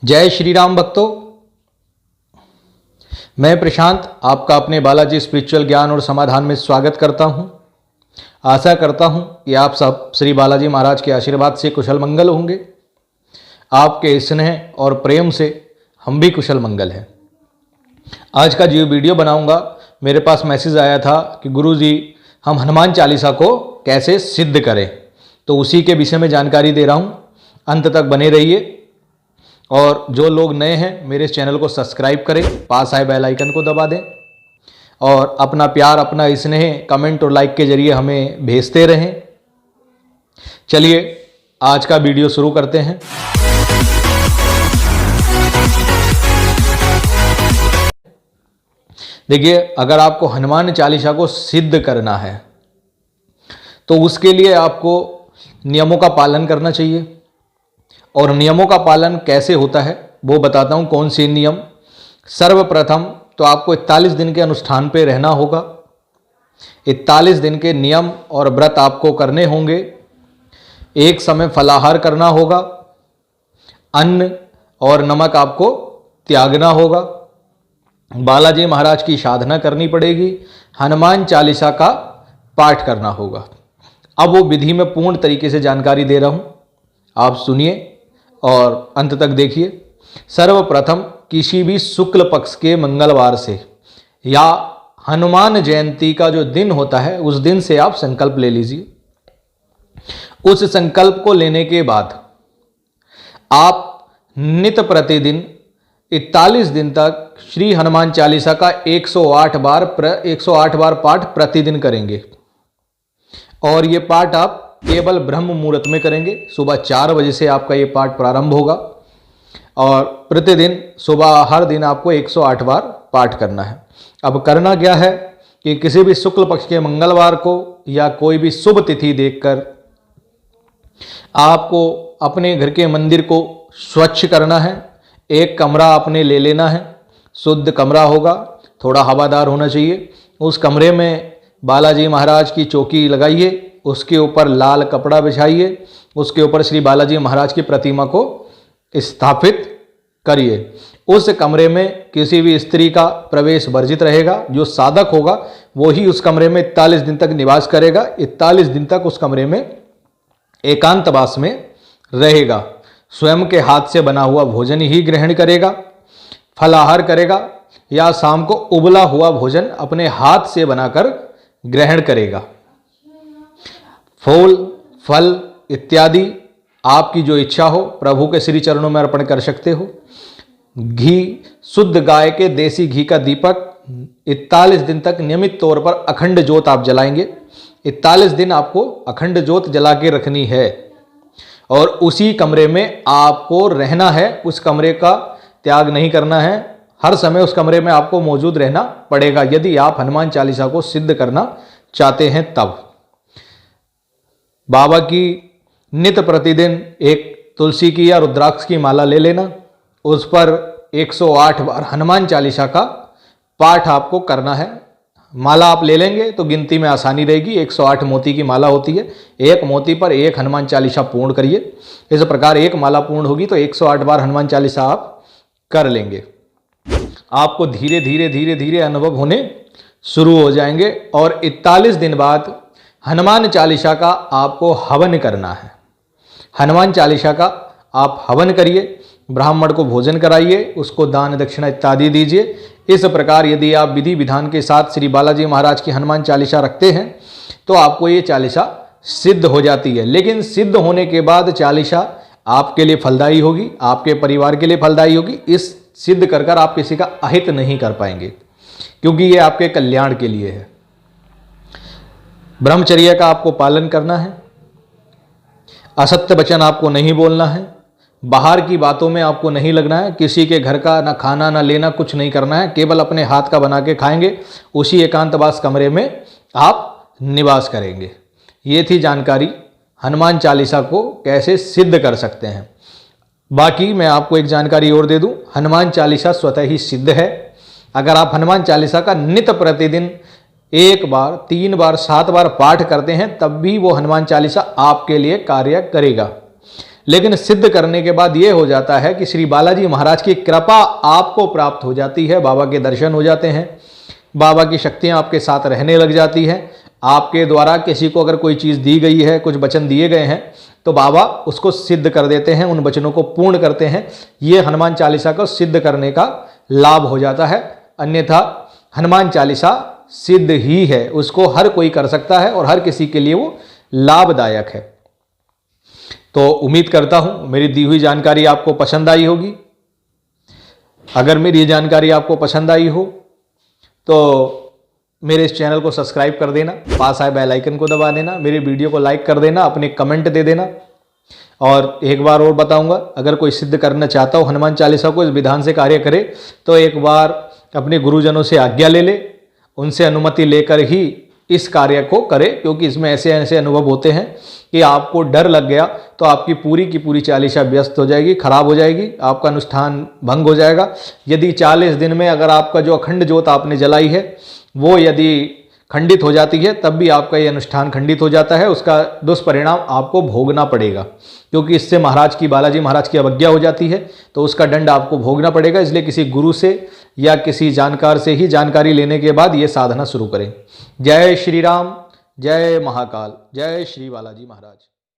जय श्री राम भक्तों। मैं प्रशांत आपका अपने बालाजी स्पिरिचुअल ज्ञान और समाधान में स्वागत करता हूं। आशा करता हूं कि आप सब श्री बालाजी महाराज के आशीर्वाद से कुशल मंगल होंगे। आपके स्नेह और प्रेम से हम भी कुशल मंगल हैं। आज का जो वीडियो बनाऊंगा, मेरे पास मैसेज आया था कि गुरुजी हम हनुमान चालीसा को कैसे सिद्ध करें, तो उसी के विषय में जानकारी दे रहा हूं। अंत तक बने रहिए और जो लोग नए हैं मेरे चैनल को सब्सक्राइब करें, पास आए बेल आइकन को दबा दें और अपना प्यार, अपना स्नेह कमेंट और लाइक के जरिए हमें भेजते रहें। चलिए आज का वीडियो शुरू करते हैं। देखिए, अगर आपको हनुमान चालीसा को सिद्ध करना है तो उसके लिए आपको नियमों का पालन करना चाहिए। और नियमों का पालन कैसे होता है वो बताता हूं। कौन से नियम? सर्वप्रथम तो आपको 41 दिन के अनुष्ठान पे रहना होगा। 41 दिन के नियम और व्रत आपको करने होंगे। एक समय फलाहार करना होगा। अन्न और नमक आपको त्यागना होगा। बालाजी महाराज की साधना करनी पड़ेगी। हनुमान चालीसा का पाठ करना होगा। अब वो विधि में पूर्ण तरीके से जानकारी दे रहा हूं, आप सुनिए और अंत तक देखिए। सर्वप्रथम किसी भी शुक्ल पक्ष के मंगलवार से या हनुमान जयंती का जो दिन होता है उस दिन से आप संकल्प ले लीजिए। उस संकल्प को लेने के बाद आप नित्य प्रतिदिन 41 दिन तक श्री हनुमान चालीसा का 108 बार पाठ प्रतिदिन करेंगे। और ये पाठ आप केवल ब्रह्म मुहूर्त में करेंगे। सुबह 4 बजे से आपका ये पाठ प्रारंभ होगा और प्रतिदिन सुबह हर दिन आपको 108 बार पाठ करना है। अब करना क्या है कि किसी भी शुक्ल पक्ष के मंगलवार को या कोई भी शुभ तिथि देखकर आपको अपने घर के मंदिर को स्वच्छ करना है। एक कमरा आपने ले लेना है। शुद्ध कमरा होगा, थोड़ा हवादार होना चाहिए। उस कमरे में बालाजी महाराज की चौकी लगाइए, उसके ऊपर लाल कपड़ा बिछाइए, उसके ऊपर श्री बालाजी महाराज की प्रतिमा को स्थापित करिए। उस कमरे में किसी भी स्त्री का प्रवेश वर्जित रहेगा। जो साधक होगा वो ही उस कमरे में 41 दिन तक निवास करेगा। 41 दिन तक उस कमरे में एकांतवास में रहेगा। स्वयं के हाथ से बना हुआ भोजन ही ग्रहण करेगा। फलाहार करेगा या शाम को उबला हुआ भोजन अपने हाथ से बनाकर ग्रहण करेगा। फूल, फल इत्यादि आपकी जो इच्छा हो प्रभु के श्री चरणों में अर्पण कर सकते हो। घी, शुद्ध गाय के देसी घी का दीपक 41 दिन तक नियमित तौर पर अखंड ज्योत आप जलाएंगे। 41 दिन आपको अखंड ज्योत जला के रखनी है और उसी कमरे में आपको रहना है। उस कमरे का त्याग नहीं करना है। हर समय उस कमरे में आपको मौजूद रहना पड़ेगा यदि आप हनुमान चालीसा को सिद्ध करना चाहते हैं तब। बाबा की नित्य प्रतिदिन एक तुलसी की या रुद्राक्ष की माला ले लेना। उस पर 108 बार हनुमान चालीसा का पाठ आपको करना है। माला आप ले लेंगे तो गिनती में आसानी रहेगी। 108 मोती की माला होती है। एक मोती पर एक हनुमान चालीसा पूर्ण करिए। इस प्रकार एक माला पूर्ण होगी तो 108 बार हनुमान चालीसा आप कर लेंगे। आपको धीरे धीरे धीरे धीरे अनुभव होने शुरू हो जाएंगे और 41 दिन बाद हनुमान चालीसा का आपको हवन करना है। हनुमान चालीसा का आप हवन करिए, ब्राह्मण को भोजन कराइए, उसको दान दक्षिणा इत्यादि दीजिए। इस प्रकार यदि आप विधि विधान के साथ श्री बालाजी महाराज की हनुमान चालीसा रखते हैं तो आपको ये चालीसा सिद्ध हो जाती है। लेकिन सिद्ध होने के बाद चालीसा आपके लिए फलदायी होगी, आपके परिवार के लिए फलदायी होगी। इस सिद्ध कर कर आप किसी का अहित नहीं कर पाएंगे क्योंकि ये आपके कल्याण के लिए है। ब्रह्मचर्य का आपको पालन करना है। असत्य वचन आपको नहीं बोलना है। बाहर की बातों में आपको नहीं लगना है। किसी के घर का ना खाना ना लेना, कुछ नहीं करना है। केवल अपने हाथ का बना के खाएंगे। उसी एकांतवास कमरे में आप निवास करेंगे। ये थी जानकारी हनुमान चालीसा को कैसे सिद्ध कर सकते हैं। बाकी मैं आपको एक जानकारी और दे दूं, हनुमान चालीसा स्वतः ही सिद्ध है। अगर आप हनुमान चालीसा का नित्य प्रतिदिन 1 बार, 3 बार, 7 बार पाठ करते हैं तब भी वो हनुमान चालीसा आपके लिए कार्य करेगा। लेकिन सिद्ध करने के बाद ये हो जाता है कि श्री बालाजी महाराज की कृपा आपको प्राप्त हो जाती है, बाबा के दर्शन हो जाते हैं, बाबा की शक्तियाँ आपके साथ रहने लग जाती हैं। आपके द्वारा किसी को अगर कोई चीज़ दी गई है, कुछ वचन दिए गए हैं, तो बाबा उसको सिद्ध कर देते हैं, उन वचनों को पूर्ण करते हैं। ये हनुमान चालीसा को सिद्ध करने का लाभ हो जाता है। अन्यथा हनुमान चालीसा सिद्ध ही है, उसको हर कोई कर सकता है और हर किसी के लिए वो लाभदायक है। तो उम्मीद करता हूं मेरी दी हुई जानकारी आपको पसंद आई होगी। अगर मेरी ये जानकारी आपको पसंद आई हो तो मेरे इस चैनल को सब्सक्राइब कर देना, पास आए बेल आइकन को दबा देना, मेरी वीडियो को लाइक कर देना, अपने कमेंट दे देना। और एक बार और बताऊंगा, अगर कोई सिद्ध करना चाहता हो हनुमान चालीसा को इस विधान से कार्य करे तो एक बार अपने गुरुजनों से आज्ञा ले ले, उनसे अनुमति लेकर ही इस कार्य को करे, क्योंकि इसमें ऐसे ऐसे अनुभव होते हैं कि आपको डर लग गया तो आपकी पूरी की पूरी चालीसा व्यस्त हो जाएगी, खराब हो जाएगी, आपका अनुष्ठान भंग हो जाएगा। यदि 40 दिन में अगर आपका जो अखंड ज्योत आपने जलाई है वो यदि खंडित हो जाती है, तब भी आपका ये अनुष्ठान खंडित हो जाता है। उसका दुष्परिणाम आपको भोगना पड़ेगा, क्योंकि इससे महाराज की, बालाजी महाराज की अवज्ञा हो जाती है, तो उसका दंड आपको भोगना पड़ेगा। इसलिए किसी गुरु से या किसी जानकार से ही जानकारी लेने के बाद ये साधना शुरू करें। जय श्री राम, जय महाकाल, जय श्री बालाजी महाराज।